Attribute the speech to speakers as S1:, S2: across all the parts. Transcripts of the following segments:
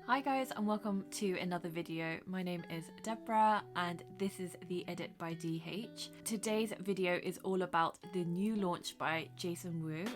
S1: Hi guys and welcome to another video. My name is Deborah and this is the Edit by DH. Today's video is all about the new launch by Jason Wu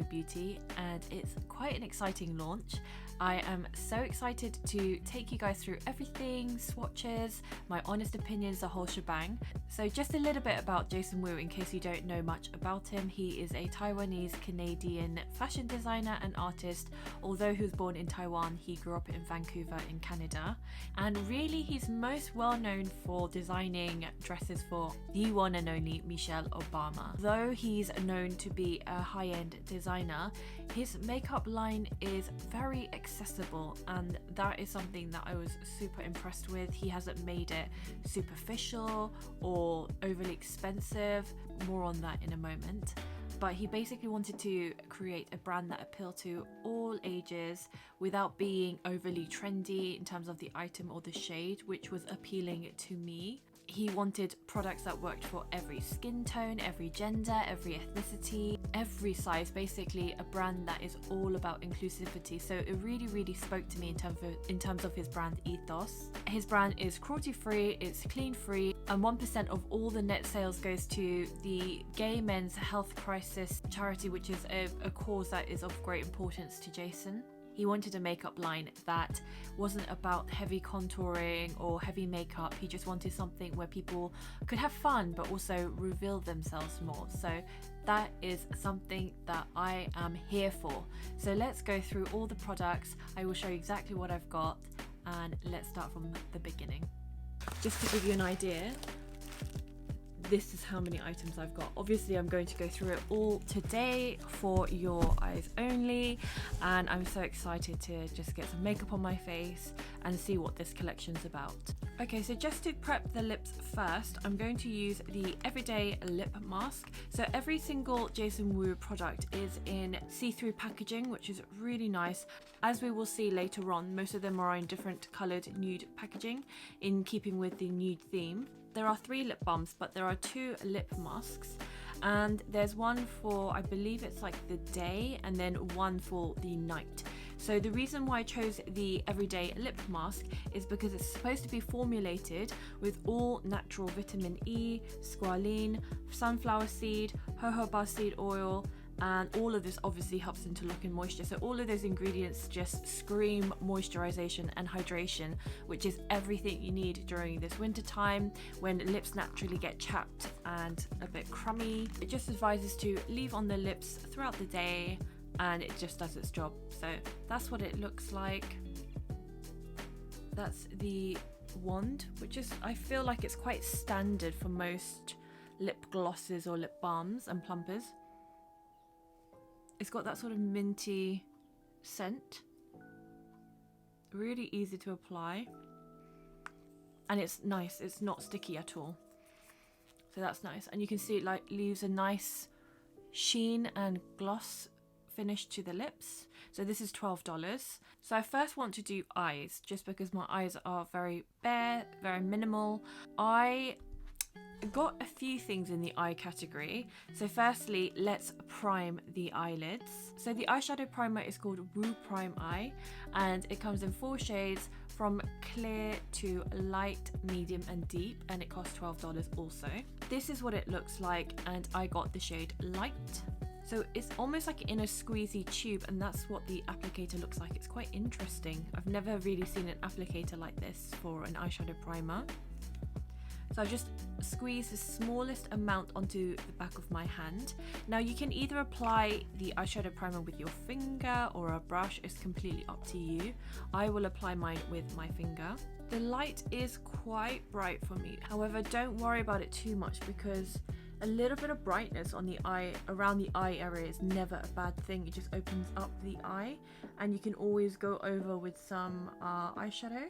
S1: Beauty, and it's quite an exciting launch. I am so excited to take you guys through everything, swatches, my honest opinions, the whole shebang. So just a little bit about Jason Wu in case you don't know much about him. He is a Taiwanese Canadian fashion designer and artist. Although he was born in Taiwan, he grew up in Vancouver in Canada, and really he's most well known for designing dresses for the one and only Michelle Obama. Though he's known to be a high-end designer, his makeup line is very accessible, and that is something that I was super impressed with. He hasn't made it superficial or overly expensive, more on that in a moment. But he basically wanted to create a brand that appealed to all ages without being overly trendy in terms of the item or the shade, which was appealing to me. He wanted products that worked for every skin tone, every gender, every ethnicity, every size, basically a brand that is all about inclusivity. So it really spoke to me in terms of his brand ethos. His brand is cruelty-free, it's clean-free, and 1% of all the net sales goes to the Gay Men's Health Crisis charity, which is a cause that is of great importance to Jason. He wanted a makeup line that wasn't about heavy contouring or heavy makeup. He just wanted something where people could have fun but also reveal themselves more. So that is something that I am here for. So let's go through all the products. I will show you exactly what I've got, and let's start from the beginning. Just to give you an idea, this is how many items I've got. Obviously I'm going to go through it all today for your eyes only, and I'm so excited to just get some makeup on my face and see what this collection's about. Okay, so just to prep the lips first, I'm going to use the Everyday Lip Mask. So every single Jason Wu product is in see-through packaging, which is really nice. As we will see later on, most of them are in different coloured nude packaging in keeping with the nude theme. There are 3 lip balms, but there are 2 lip masks, and there's one for, I believe it's like the day, and then one for the night. So the reason why I chose the Everyday Lip Mask is because it's supposed to be formulated with all natural vitamin E, squalene, sunflower seed, jojoba seed oil, and all of this obviously helps them to lock in moisture. So all of those ingredients just scream moisturization and hydration, which is everything you need during this winter time when lips naturally get chapped and a bit crummy. It just advises to leave on the lips throughout the day, and it just does its job. So that's what it looks like. That's the wand, which is, I feel like it's quite standard for most lip glosses or lip balms and plumpers. It's got that sort of minty scent, really easy to apply, and it's nice, it's not sticky at all, so that's nice. And you can see it like leaves a nice sheen and gloss finish to the lips. So this is $12. So I first want to do eyes, just because my eyes are very bare, very minimal. I got a few things in the eye category. So firstly, let's prime the eyelids. So the eyeshadow primer is called Wu Prime Eye, and it comes in 4 shades from clear to light, medium and deep, and it costs $12 also. This is what it looks like, and I got the shade light. So it's almost like in a squeezy tube, and that's what the applicator looks like. It's quite interesting. I've never really seen an applicator like this for an eyeshadow primer. So I've just squeezed the smallest amount onto the back of my hand. Now you can either apply the eyeshadow primer with your finger or a brush, it's completely up to you. I will apply mine with my finger. The light is quite bright for me. However, don't worry about it too much, because a little bit of brightness on the eye, around the eye area, is never a bad thing. It just opens up the eye, and you can always go over with some eyeshadow.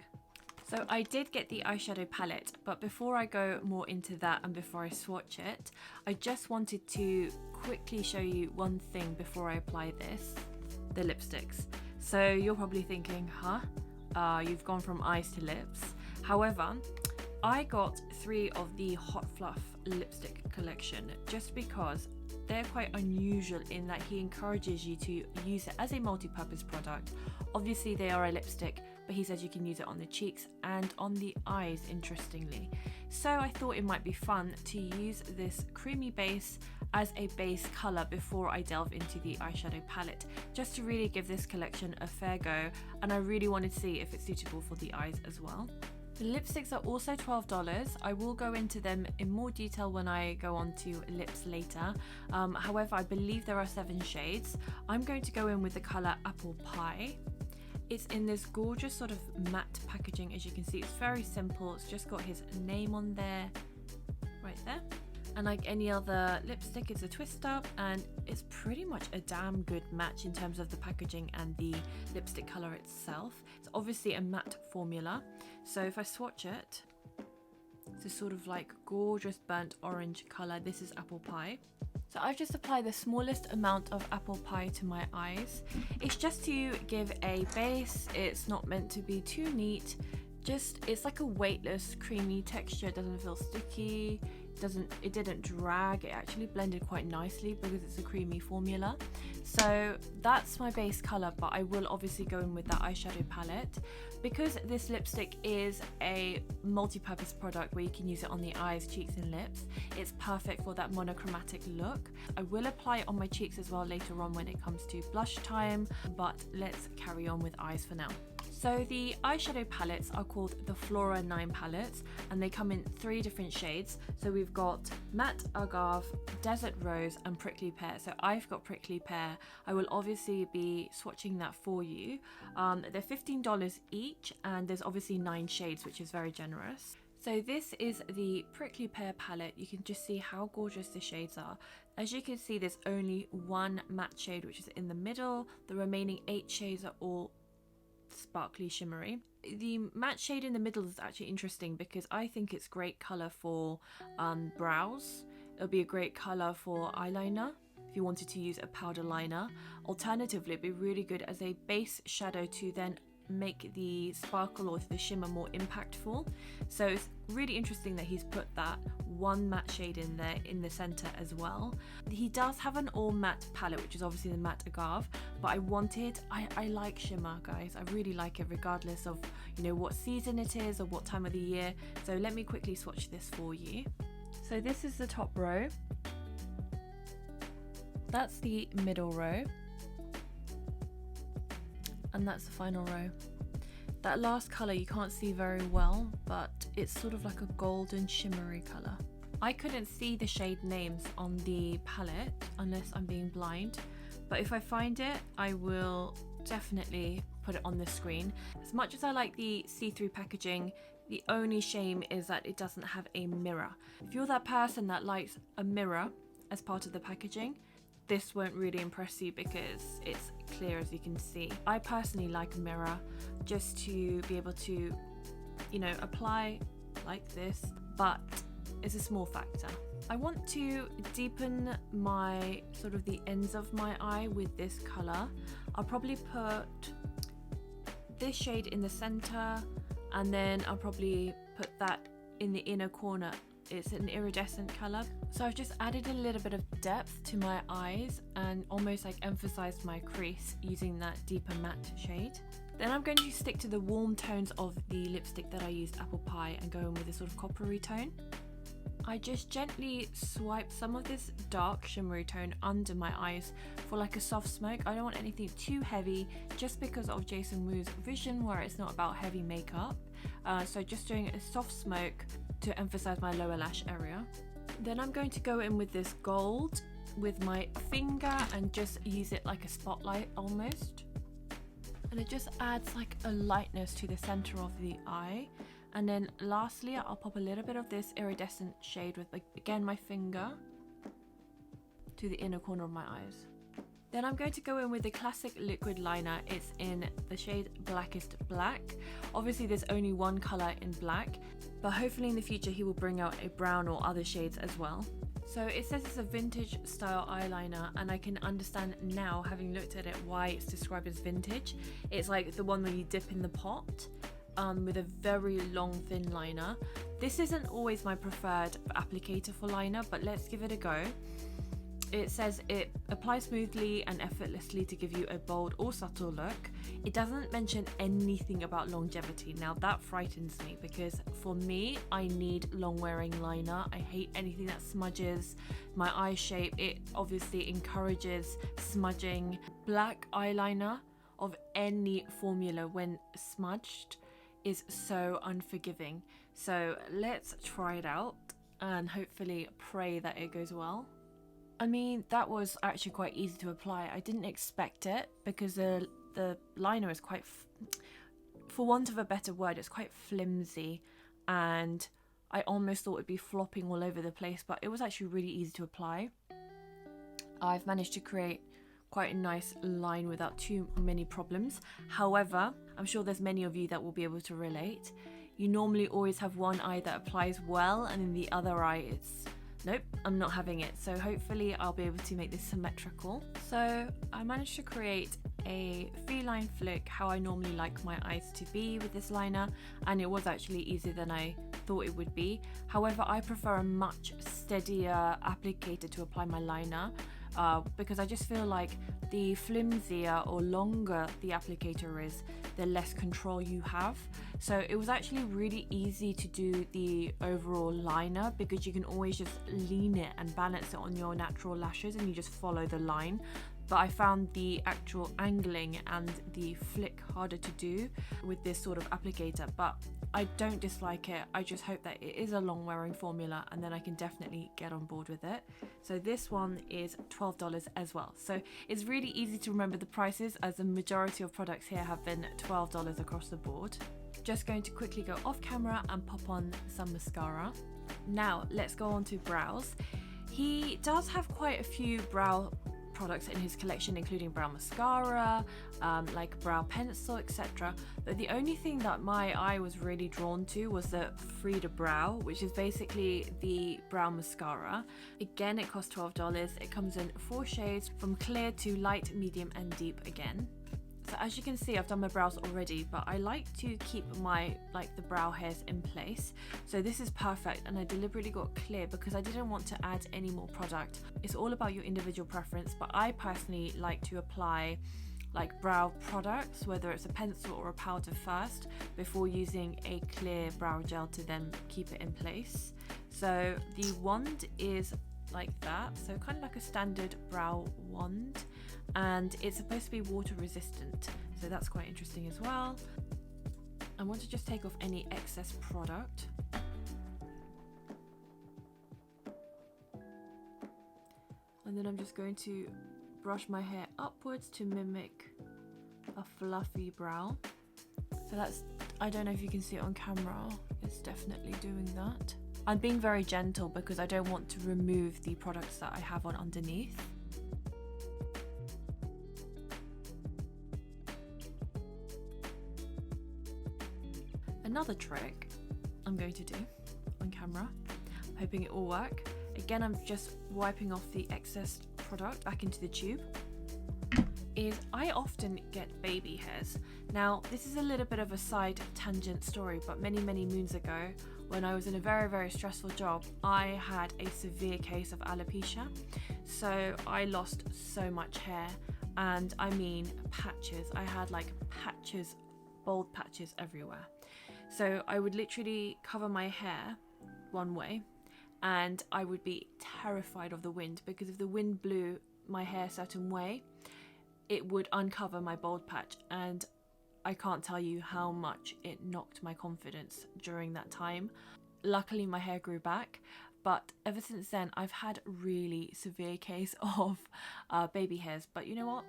S1: So I did get the eyeshadow palette, but before I go more into that and before I swatch it, I just wanted to quickly show you one thing before I apply this, the lipsticks. So you're probably thinking, you've gone from eyes to lips. However, I got 3 of the Hot Fluff lipstick collection just because they're quite unusual in that he encourages you to use it as a multi-purpose product. Obviously they are a lipstick, but he says you can use it on the cheeks and on the eyes, interestingly. So I thought it might be fun to use this creamy base as a base color before I delve into the eyeshadow palette, just to really give this collection a fair go, and I really wanted to see if it's suitable for the eyes as well. The lipsticks are also $12. I will go into them in more detail when I go on to lips later. However, I believe there are 7 shades. I'm going to go in with the color Apple Pie. It's in this gorgeous sort of matte packaging. As you can see, it's very simple. It's just got his name on there, right there. And like any other lipstick, it's a twist up, and it's pretty much a damn good match in terms of the packaging and the lipstick color itself. It's obviously a matte formula, so if I swatch it, it's a sort of like gorgeous burnt orange color. This is Apple Pie. So I've just applied the smallest amount of Apple Pie to my eyes. It's just to give a base. It's not meant to be too neat. It's like a weightless, creamy texture. It doesn't feel sticky. It didn't drag. It actually blended quite nicely because it's a creamy formula. So that's my base color, but I will obviously go in with that eyeshadow palette. Because this lipstick is a multi-purpose product where you can use it on the eyes, cheeks and lips, it's perfect for that monochromatic look. I will apply it on my cheeks as well later on when it comes to blush time, but let's carry on with eyes for now. So the eyeshadow palettes are called the Flora 9 palettes, and they come in 3 different shades. So we've got Matte Agave, Desert Rose and Prickly Pear. So I've got Prickly Pear. I will obviously be swatching that for you. They're $15 each, and there's obviously 9 shades, which is very generous. So this is the Prickly Pear palette. You can just see how gorgeous the shades are. As you can see, there's only 1 matte shade, which is in the middle. The remaining 8 shades are all sparkly shimmery. The matte shade in the middle is actually interesting because I think it's great color for brows. It'll be a great color for eyeliner if you wanted to use a powder liner. Alternatively, it'd be really good as a base shadow to then make the sparkle or the shimmer more impactful. So it's really interesting that he's put that 1 matte shade in there in the center as well. He does have an all matte palette, which is obviously the Matte Agave, but I like shimmer, guys. I really like it regardless of, you know, what season it is or what time of the year. So let me quickly swatch this for you. So this is the top row. That's the middle row. And that's the final row. That last color you can't see very well, but it's sort of like a golden shimmery color. I couldn't see the shade names on the palette unless I'm being blind, but if I find it, I will definitely put it on the screen. As much as I like the see-through packaging, the only shame is that it doesn't have a mirror. If you're that person that likes a mirror as part of the packaging, this won't really impress you because it's clear, as you can see. I personally like a mirror just to be able to, you know, apply like this, but it's a small factor. I want to deepen my sort of the ends of my eye with this color. I'll probably put this shade in the center, and then I'll probably put that in the inner corner. It's an iridescent color. So I've just added a little bit of depth to my eyes and almost like emphasized my crease using that deeper matte shade. Then I'm going to stick to the warm tones of the lipstick that I used, Apple Pie, and go in with a sort of coppery tone. I just gently swipe some of this dark shimmery tone under my eyes for like a soft smoke. I don't want anything too heavy just because of Jason Wu's vision where it's not about heavy makeup. So just doing a soft smoke to emphasize my lower lash area. Then I'm going to go in with this gold with my finger and just use it like a spotlight almost. And it just adds like a lightness to the center of the eye. And then lastly, I'll pop a little bit of this iridescent shade with, again, my finger to the inner corner of my eyes. Then I'm going to go in with the classic liquid liner. It's in the shade Blackest Black. Obviously there's only 1 color in black, but hopefully in the future he will bring out a brown or other shades as well. So it says it's a vintage style eyeliner, and I can understand now, having looked at it, why it's described as vintage. It's like the one where you dip in the pot. With a very long thin liner. This isn't always my preferred applicator for liner, but let's give it a go. It says it applies smoothly and effortlessly to give you a bold or subtle look. It doesn't mention anything about longevity. Now that frightens me, because for me, I need long wearing liner. I hate anything that smudges my eye shape. It obviously encourages smudging. Black eyeliner of any formula when smudged is so unforgiving. So let's try it out and hopefully pray that it goes well. I mean, that was actually quite easy to apply. I didn't expect it because the liner is quite, for want of a better word, it's quite flimsy, and I almost thought it'd be flopping all over the place, but it was actually really easy to apply. I've managed to create quite a nice line without too many problems. However, I'm sure there's many of you that will be able to relate. You normally always have one eye that applies well, and in the other eye it's nope, I'm not having it. So hopefully I'll be able to make this symmetrical. So I managed to create a feline flick, how I normally like my eyes to be with this liner, and it was actually easier than I thought it would be. However, I prefer a much steadier applicator to apply my liner, because I just feel like the flimsier or longer the applicator is, the less control you have. So it was actually really easy to do the overall liner, because you can always just lean it and balance it on your natural lashes and you just follow the line. But I found the actual angling and the flick harder to do with this sort of applicator, but I don't dislike it. I just hope that it is a long wearing formula, and then I can definitely get on board with it. So this one is $12 as well. So it's really easy to remember the prices, as the majority of products here have been $12 across the board. Just going to quickly go off camera and pop on some mascara. Now let's go on to brows. He does have quite a few brow products in his collection, including brow mascara, like brow pencil, etc. But the only thing that my eye was really drawn to was the Frida Brow, which is basically the brow mascara. Again, it costs $12. It comes in 4 shades, from clear to light, medium and deep again. So as you can see, I've done my brows already, but I like to keep my the brow hairs in place. So this is perfect, and I deliberately got clear because I didn't want to add any more product. It's all about your individual preference, but I personally like to apply brow products, whether it's a pencil or a powder first, before using a clear brow gel to then keep it in place. So the wand is like that, so kind of like a standard brow wand, and it's supposed to be water resistant, so that's quite interesting as well. I want to just take off any excess product. And then I'm just going to brush my hair upwards to mimic a fluffy brow. So that's, I don't know if you can see it on camera, it's definitely doing that. I'm being very gentle because I don't want to remove the products that I have on underneath. Another trick I'm going to do on camera, hoping it will work. Again, I'm just wiping off the excess product back into the tube. Is I often get baby hairs. Now, this is a little bit of a side tangent story, but many moons ago, when I was in a very stressful job, I had a severe case of alopecia. So I lost so much hair, and I mean patches. I had patches, bald patches everywhere. So I would literally cover my hair one way, and I would be terrified of the wind, because if the wind blew my hair a certain way, it would uncover my bald patch, and I can't tell you how much it knocked my confidence during that time. Luckily my hair grew back, but ever since then I've had really severe case of baby hairs. But you know what?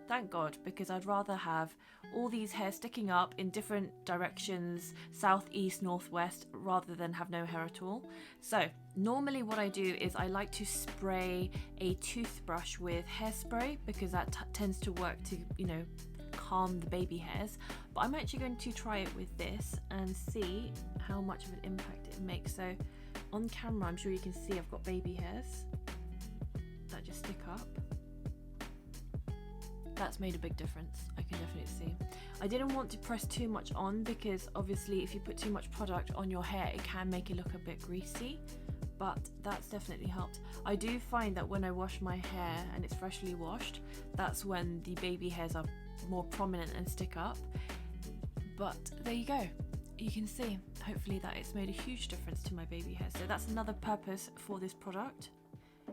S1: Thank God, because I'd rather have all these hairs sticking up in different directions, south, east, northwest, rather than have no hair at all. So normally what I do is I like to spray a toothbrush with hairspray, because that tends to work to, calm the baby hairs. But I'm actually going to try it with this and see how much of an impact it makes. So on camera, I'm sure you can see I've got baby hairs that just stick up. That's made a big difference, I can definitely see. I didn't want to press too much on, because obviously if you put too much product on your hair, it can make it look a bit greasy. but that's definitely helped. I do find that when I wash my hair and it's freshly washed, that's when the baby hairs are more prominent and stick up. But there you go. You can see, hopefully, that it's made a huge difference to my baby hair. So that's another purpose for this product.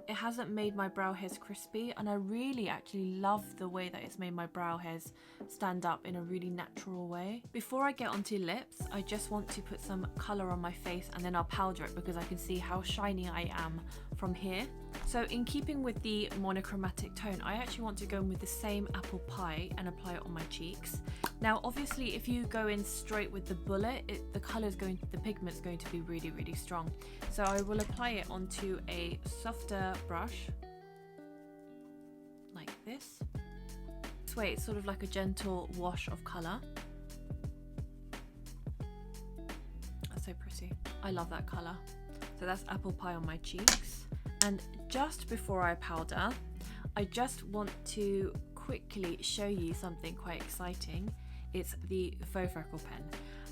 S1: It hasn't made my brow hairs crispy, and I really actually love the way that it's made my brow hairs stand up in a really natural way. Before I get onto lips, I just want to put some colour on my face and then I'll powder it because I can see how shiny I am from here. So in keeping with the monochromatic tone, I actually want to go in with the same apple pie and apply it on my cheeks. Now obviously if you go in straight with the bullet, the pigment's going to be really, really strong. So I will apply it onto a softer brush, like this. This way it's sort of like a gentle wash of colour. That's so pretty. I love that colour. So that's apple pie on my cheeks. And just before I powder, I just want to quickly show you something quite exciting. It's the faux freckle pen.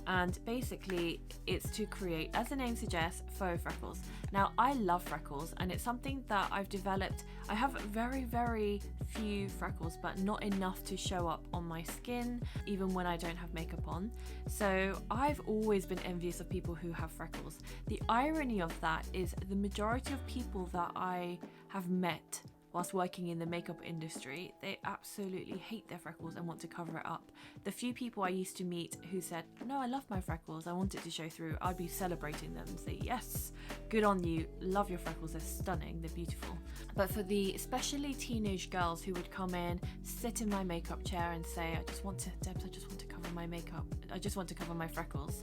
S1: And basically it's to create, as the name suggests, faux freckles. Now I love freckles and it's something that I've developed. I have very, very few freckles, but not enough to show up on my skin, even when I don't have makeup on. So I've always been envious of people who have freckles. The irony of that is the majority of people that I have met whilst working in the makeup industry, they absolutely hate their freckles and want to cover it up. The few people I used to meet who said, no, I love my freckles, I want it to show through, I'd be celebrating them and say, yes, good on you, love your freckles, they're stunning, they're beautiful. But for the especially teenage girls who would come in, sit in my makeup chair and say, Debs, I just want to cover my makeup, I just want to cover my freckles.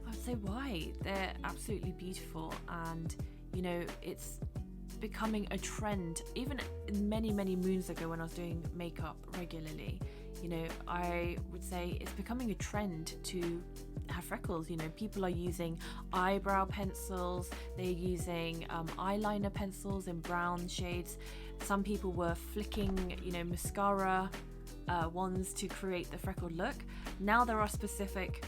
S1: I would say, why? They're absolutely beautiful, and you know, it's becoming a trend. Even many moons ago when I was doing makeup regularly, you know, I would say it's becoming a trend to have freckles. You know, people are using eyebrow pencils, they're using eyeliner pencils in brown shades. Some people were flicking, you know, mascara wands to create the freckled look. Now there are specific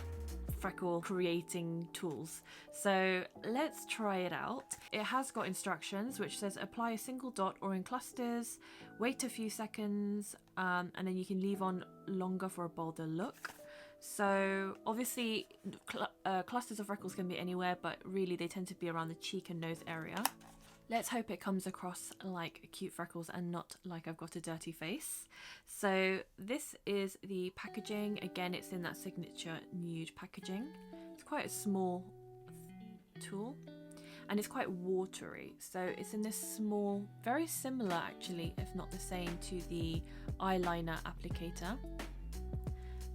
S1: freckle creating tools. So let's try it out. It has got instructions which says apply a single dot or in clusters, wait a few seconds, and then you can leave on longer for a bolder look. So obviously clusters of freckles can be anywhere, but really they tend to be around the cheek and nose area. Let's hope it comes across like cute freckles and not like I've got a dirty face. So this is the packaging. Again, it's in that signature nude packaging. It's quite a small tool and it's quite watery. So it's in this small, very similar actually, if not the same, to the eyeliner applicator.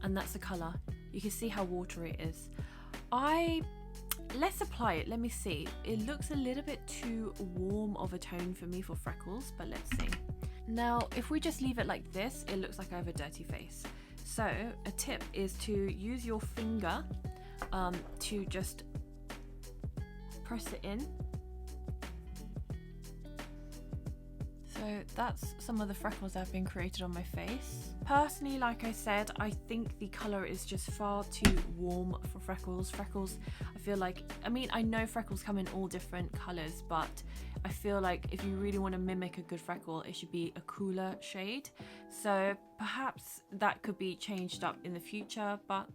S1: And that's the colour. You can see how watery it is. Let's apply it, let me see. It looks a little bit too warm of a tone for me for freckles, but let's see. Now, if we just leave it like this, it looks like I have a dirty face. So a tip is to use your finger to just press it in. So that's some of the freckles that have been created on my face. Personally, like I said, I think the colour is just far too warm for freckles. Freckles, I feel like, I mean, I know freckles come in all different colours, but I feel like if you really want to mimic a good freckle, it should be a cooler shade. So perhaps that could be changed up in the future, but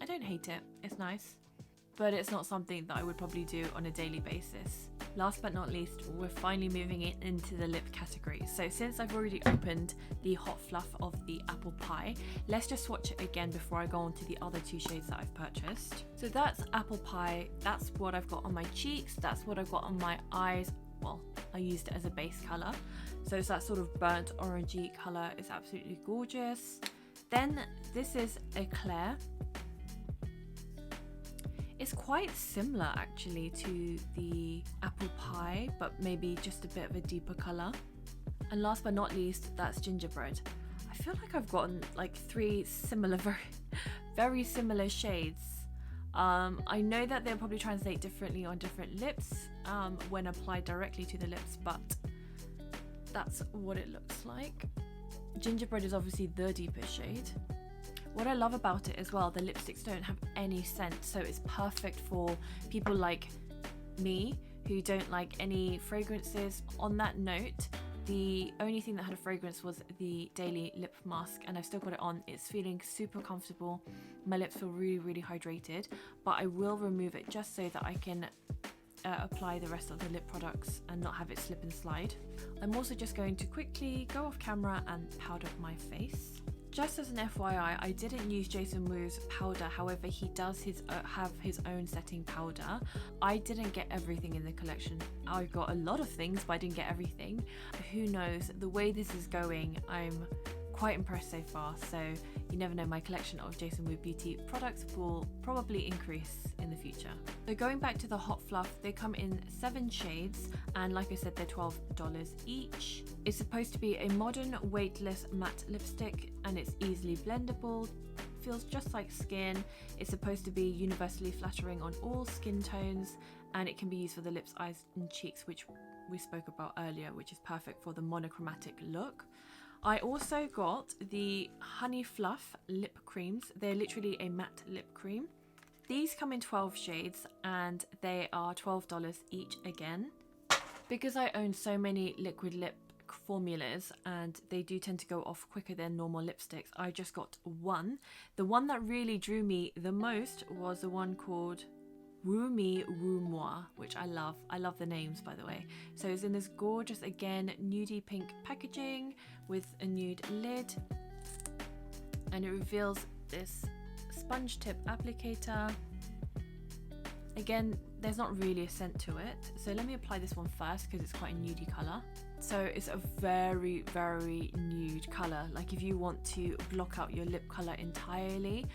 S1: I don't hate it. It's nice. But it's not something that I would probably do on a daily basis. Last but not least, we're finally moving it into the lip category. So since I've already opened the Hot Fluff of the apple pie, let's just swatch it again before I go on to the other two shades that I've purchased. So that's apple pie, that's what I've got on my cheeks, that's what I've got on my eyes. Well, I used it as a base colour. So it's that sort of burnt orangey colour. It's absolutely gorgeous. Then this is Eclair. It's quite similar actually to the apple pie, but maybe just a bit of a deeper colour. And last but not least, that's Gingerbread. I feel like I've gotten like three similar, very similar shades. I know that they'll probably translate differently on different lips when applied directly to the lips, but that's what it looks like. Gingerbread is obviously the deepest shade. What I love about it as well, the lipsticks don't have any scent, so it's perfect for people like me who don't like any fragrances. On that note, the only thing that had a fragrance was the Daily Lip Mask, and I've still got it on. It's feeling super comfortable. My lips feel really, really hydrated, but I will remove it just so that I can apply the rest of the lip products and not have it slip and slide. I'm also just going to quickly go off camera and powder my face. Just as an FYI, I didn't use Jason Wu's powder, however he does have his own setting powder. I didn't get everything in the collection. I got a lot of things, but I didn't get everything. Who knows, the way this is going, I'm quite impressed so far, so you never know, my collection of Jason Wu Beauty products will probably increase in the future. So going back to the Hot Fluff, they come in 7 shades, and like I said, they're $12 each. It's supposed to be a modern weightless matte lipstick, and it's easily blendable, feels just like skin. It's supposed to be universally flattering on all skin tones, and it can be used for the lips, eyes and cheeks, which we spoke about earlier, which is perfect for the monochromatic look. I also got the Honey Fluff lip creams. They're literally a matte lip cream. These come in 12 shades and they are $12 each again. Because I own so many liquid lip formulas and they do tend to go off quicker than normal lipsticks, I just got one. The one that really drew me the most was the one called Woo Me Woo Moi, which I love. I love the names, by the way. So it's in this gorgeous, again, nudie pink packaging with a nude lid, and it reveals this sponge tip applicator. Again, there's not really a scent to it, so let me apply this one first because it's quite a nudie color. So it's a very, very nude color. Like if you want to block out your lip color entirely.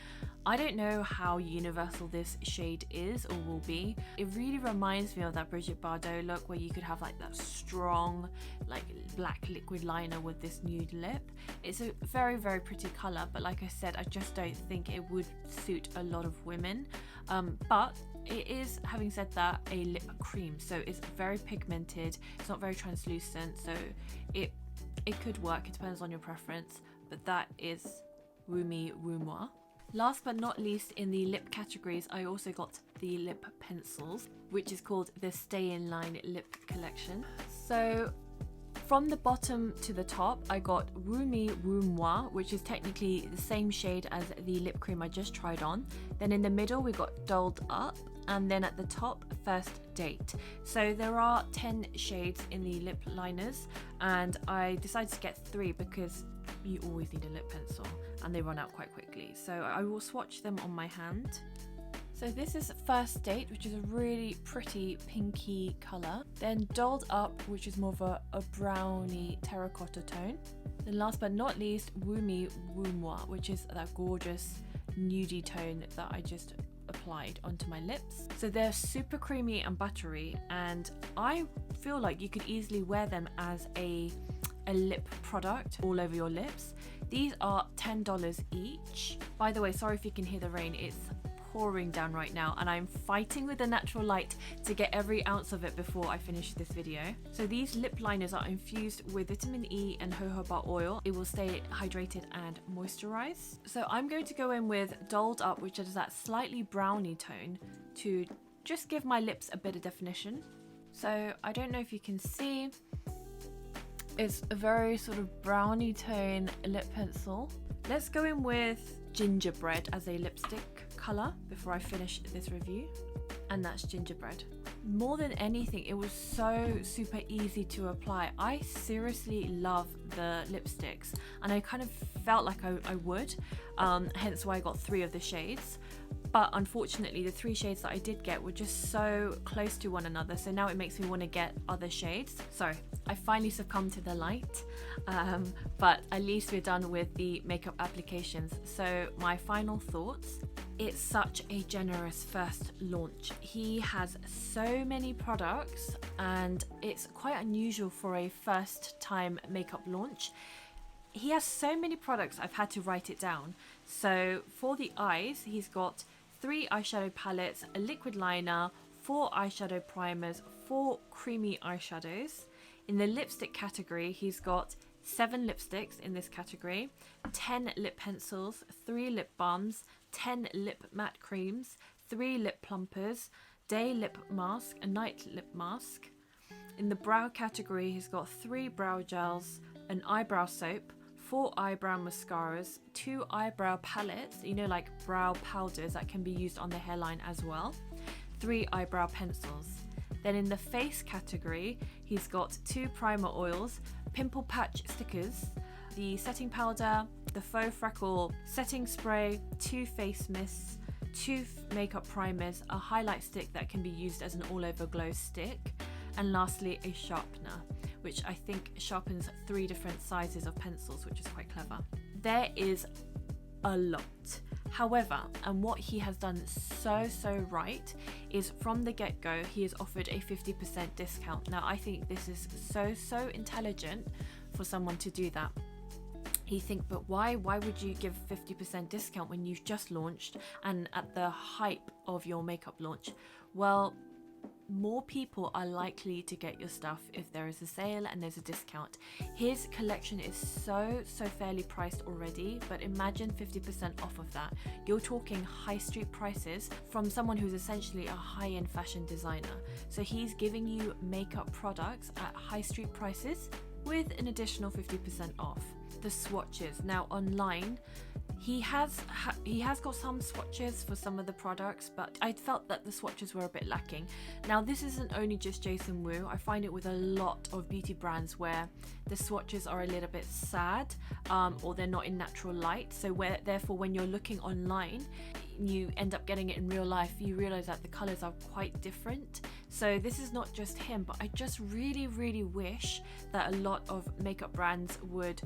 S1: I don't know how universal this shade is or will be. It really reminds me of that Brigitte Bardot look where you could have like that strong like black liquid liner with this nude lip. It's a very, very pretty color, but like I said, I just don't think it would suit a lot of women. But it is, having said that, a lip cream, so it's very pigmented. It's not very translucent, so it could work. It depends on your preference, but that is Woo Me Woo Moi. Last but not least, in the lip categories, I also got the lip pencils, which is called the Stay in Line Lip Collection. So from the bottom to the top, I got Woo Me Woo Moi, which is technically the same shade as the lip cream I just tried on. Then in the middle, we got Dolled Up, and then at the top, First Date. So there are 10 shades in the lip liners, and I decided to get 3 because you always need a lip pencil and they run out quite quickly. So I will swatch them on my hand. So this is First Date, which is a really pretty pinky colour. Then Dolled Up, which is more of a browny terracotta tone. Then last but not least, Woo Me Woo Moi, which is that gorgeous nudie tone that I just applied onto my lips. So they're super creamy and buttery, and I feel like you could easily wear them as a lip product all over your lips. These are $10 each. By the way, sorry if you can hear the rain, it's pouring down right now and I'm fighting with the natural light to get every ounce of it before I finish this video. So these lip liners are infused with vitamin E and jojoba oil. It will stay hydrated and moisturized. So I'm going to go in with Dolled Up, which is that slightly browny tone, to just give my lips a bit of definition. So I don't know if you can see, it's a very sort of browny tone lip pencil. Let's go in with Gingerbread as a lipstick color before I finish this review, and that's Gingerbread. More than anything, it was so super easy to apply. I seriously love the lipsticks and I kind of felt like I would, hence why I got 3 of the shades. But unfortunately, the 3 shades that I did get were just so close to one another, so now it makes me want to get other shades. So I finally succumbed to the light, but at least we're done with the makeup applications. So my final thoughts: it's such a generous first launch. He has so many products and it's quite unusual for a first time makeup launch. He has so many products, I've had to write it down. So for the eyes, he's got 3 eyeshadow palettes, a liquid liner, 4 eyeshadow primers, 4 creamy eyeshadows. In the lipstick category, he's got 7 lipsticks in this category, 10 lip pencils, 3 lip balms, 10 lip matte creams, 3 lip plumpers, day lip mask, a night lip mask. In the brow category, he's got 3 brow gels, an eyebrow soap, 4 eyebrow mascaras, 2 eyebrow palettes, you know, like brow powders that can be used on the hairline as well, 3 eyebrow pencils. Then in the face category, he's got 2 primer oils, pimple patch stickers, the setting powder, the faux freckle setting spray, 2 face mists, 2 makeup primers, a highlight stick that can be used as an all-over glow stick, and lastly a sharpener, which I think sharpens 3 different sizes of pencils, which is quite clever. There is a lot. However, and what he has done so right is from the get-go he has offered a 50% discount. Now I think this is so intelligent for someone to do that. You think, but why would you give 50% discount when you've just launched and at the hype of your makeup launch? Well, more people are likely to get your stuff if there is a sale and there's a discount. His collection is so fairly priced already, but imagine 50% off of that. You're talking high street prices from someone who's essentially a high-end fashion designer. So he's giving you makeup products at high street prices with an additional 50% off. The swatches. Now online, he has got some swatches for some of the products, but I felt that the swatches were a bit lacking. Now this isn't only just Jason Wu. I find it with a lot of beauty brands where the swatches are a little bit sad, or they're not in natural light. So therefore when you're looking online, you end up getting it in real life, you realize that the colors are quite different. So this is not just him, but I just really wish that a lot of makeup brands would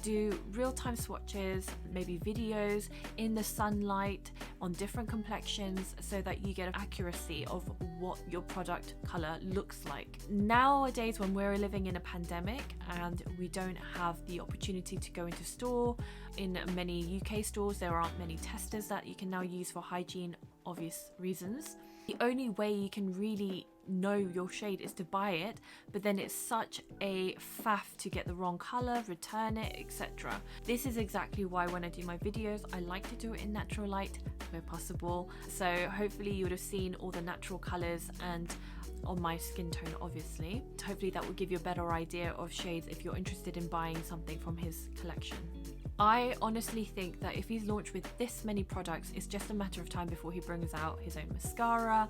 S1: do real-time swatches, maybe videos in the sunlight on different complexions, so that you get an accuracy of what your product color looks like. Nowadays, when we're living in a pandemic and we don't have the opportunity to go into store, in many UK stores there aren't many testers that you can now use for hygiene obvious reasons. The only way you can really know your shade is to buy it, but then it's such a faff to get the wrong color, return it, etc. This is exactly why when I do my videos I like to do it in natural light where possible. So hopefully you would have seen all the natural colors and on my skin tone obviously. Hopefully that will give you a better idea of shades if you're interested in buying something from his collection. I honestly think that if he's launched with this many products, it's just a matter of time before he brings out his own mascara,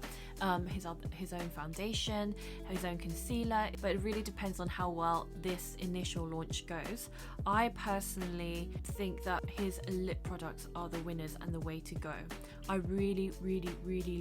S1: his own foundation, his own concealer, but it really depends on how well this initial launch goes. I personally think that his lip products are the winners and the way to go. I really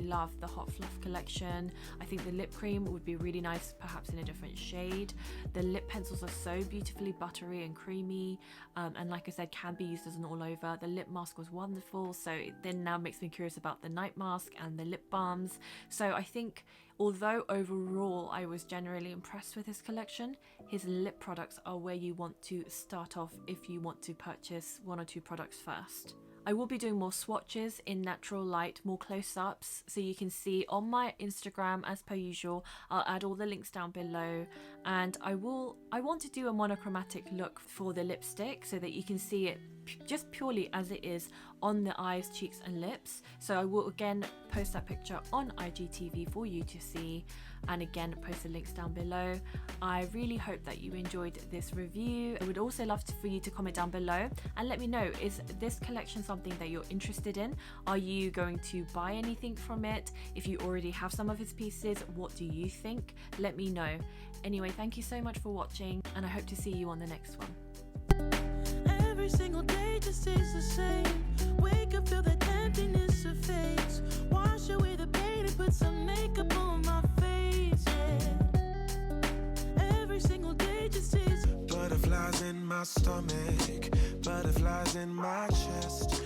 S1: love the Hot Fluff collection. I think the lip cream would be really nice, perhaps in a different shade. The lip pencils are so beautifully buttery and creamy, and like I said, can be used as an all-over. The lip mask was wonderful, so it then now makes me curious about the night mask and the lip balms. So I think although overall I was generally impressed with his collection, his lip products are where you want to start off if you want to purchase 1 or 2 products first. I will be doing more swatches in natural light, more close-ups, so you can see on my Instagram as per usual. I'll add all the links down below, and I want to do a monochromatic look for the lipstick so that you can see it just purely as it is on the eyes, cheeks and lips. So I will again post that picture on IGTV for you to see, and again post the links down below. I really hope that you enjoyed this review. I would also love for you to comment down below and let me know, is this collection something that you're interested in? Are you going to buy anything from it? If you already have some of his pieces, what do you think? Let me know. Anyway, thank you so much for watching, and I hope to see you on the next one.
S2: Every single day just is the same. Wake up, feel that emptiness of face. Wash away the pain and put some makeup on my face, yeah. Every single day just is. Butterflies in my stomach, butterflies in my chest.